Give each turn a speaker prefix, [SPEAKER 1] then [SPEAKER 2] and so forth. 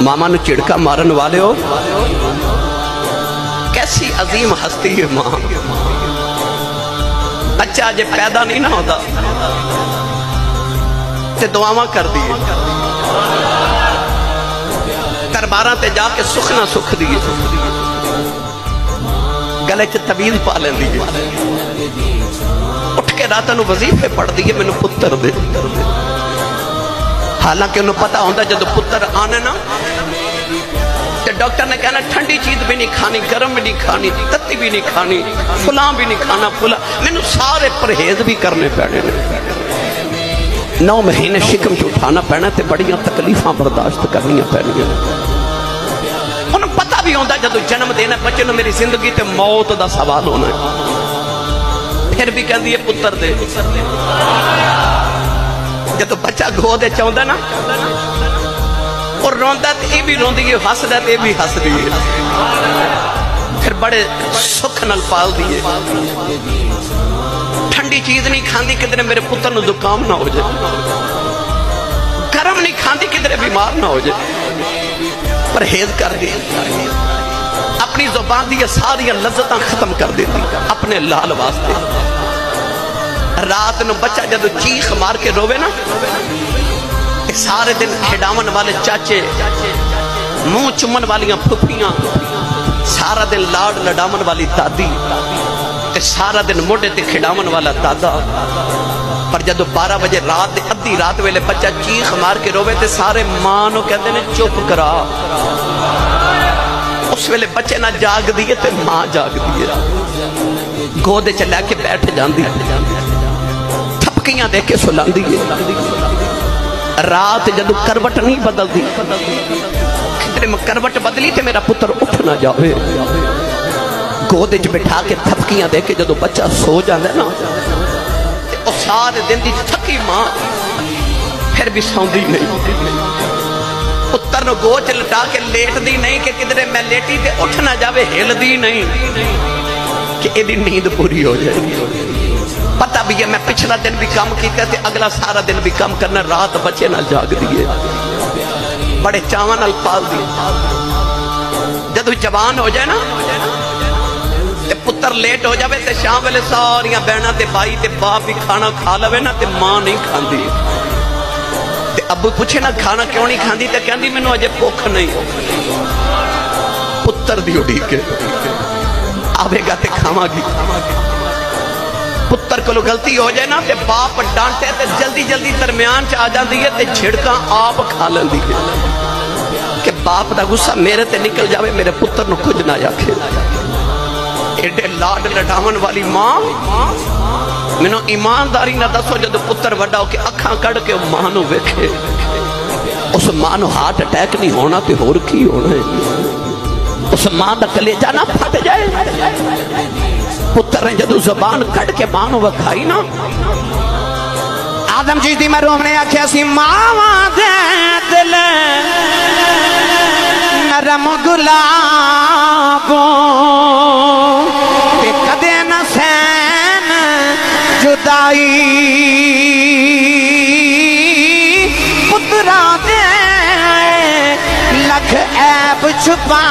[SPEAKER 1] मामा नू झिड़का मारन वाले हो, कैसी अजीम हस्ती है मां। बच्चा जे पैदा नहीं ना होता ते दुआवां कर दी, दरबारां ते जाके सुख ना सुख दी, गले च तवीज़ पा लेंदी है, उठ के रात नू वजीफे पढ़दी है मैनू पुत्र दे। हालांकि उन्हें पता होता जब पुत्र आने ना तो डॉक्टर ने कहना ठंडी चीज भी नहीं खानी, गर्म भी नहीं खानी, तत्ती भी नहीं खानी, फुला भी नहीं खाना, फुला मैनू सारे परहेज भी करने पैने। 9 महीने शिकम च उठाना पैना ते बड़ियां तकलीफां बर्दाश्त करनियां पैनियां। उन्हें पता भी होता जब जन्म देना बच्चे ने मेरी जिंदगी ते मौत का सवाल होना है, फिर भी कहती है पुत्र दे। जब बच्चा गोद चाहता ना और रोंदा तो ये भी रोंदी है, हसदा तो ये भी हसदी है, फिर बड़े सुख नाल पाल दी है। ठंडी चीज नहीं खाती किधरे मेरे पुत्र नू जुकाम ना हो जाए, गर्म नहीं खाती किधरे बीमार ना हो जाए, परहेज कर दी, अपनी जुबान दी सारिया लज्जतां खत्म कर देती अपने लाल वास्ते। रात नू बच्चा जब चीख मार के रोवे ना, सारे दिन खिडावन वाले चाचे, मुंह चुमन वालियां फुफियां, सारा दिन लाड लडावन वाली दादी, सारा दिन मोढे ते खिडावन वाला दादा। पर जब 12 बजे रात अद्धी रात वेले बच्चा चीख मार के रोवे तो सारे मां नू कहंदे ने चुप करा। उस वेले बच्चे ना जाग दी है ते मां जाग दी है, गोद च लैके बैठ जांदी, थपकियां दे के सुलांदी है। रात जब करवट नहीं बदलती, कितने में करवट बदली तो मेरा पुत्र उठ ना जाए, गोद च बिठा के थपकियां दे के जब बच्चा सो जाता ना तो सारे दिन की थकी मां फिर भी सौंदी नहीं, पुत्र नू गोद च लटा के लेटदी नहीं कि किधरे मैं लेटी ते उठ ना जाए, हिलदी नहीं कि एदी नींद पूरी हो जाए। पता भी है मैं पिछला दिन भी काम किया ते अगला सारा दिन भी काम करना, रात बच्चे नाल जाग दिए, बड़े चावां नाल पाल दी। जब जवान हो जाए ना ते पुत्र लेट हो जाए ते शाम वेले सारियां बहना ते भाई ते बाप भी खाना खा लवे ना ते मां नहीं खाती, ते अबू पूछे ना खाना क्यों नहीं खाती ते कहती मैनू अजे भुख नहीं, पुत्र दी उड़ीक आवेगा ते खावांगी। पुत्र को गलती हो जाए ना ते बाप डांटे ते जल्दी जल्दी दरम्यान च आ जाती है ते छिड़का आप खा लेंदी है कि बाप का गुस्सा मेरे ते निकल जाए, मेरे पुत्र नू कुछ ना आखे। एडे लाड लडावन वाली मां मैनू ईमानदारी ना दसो जब पुत्र वड्डा हो के अखां कढ़ के मां नू वेखे, उस मां नू हार्ट अटैक नहीं होना ते होर की होना है, उस मां दा कलेजा ना फट जाए। पुत्र ने जदों जबान कट के मां नू वखाई ना, आदम जी दी मरूम ने आख्या सी मावा दे दिल नरम गुलाबों ते कदे न सहन जुदाई, पुत्रा दे लख ऐब छुपा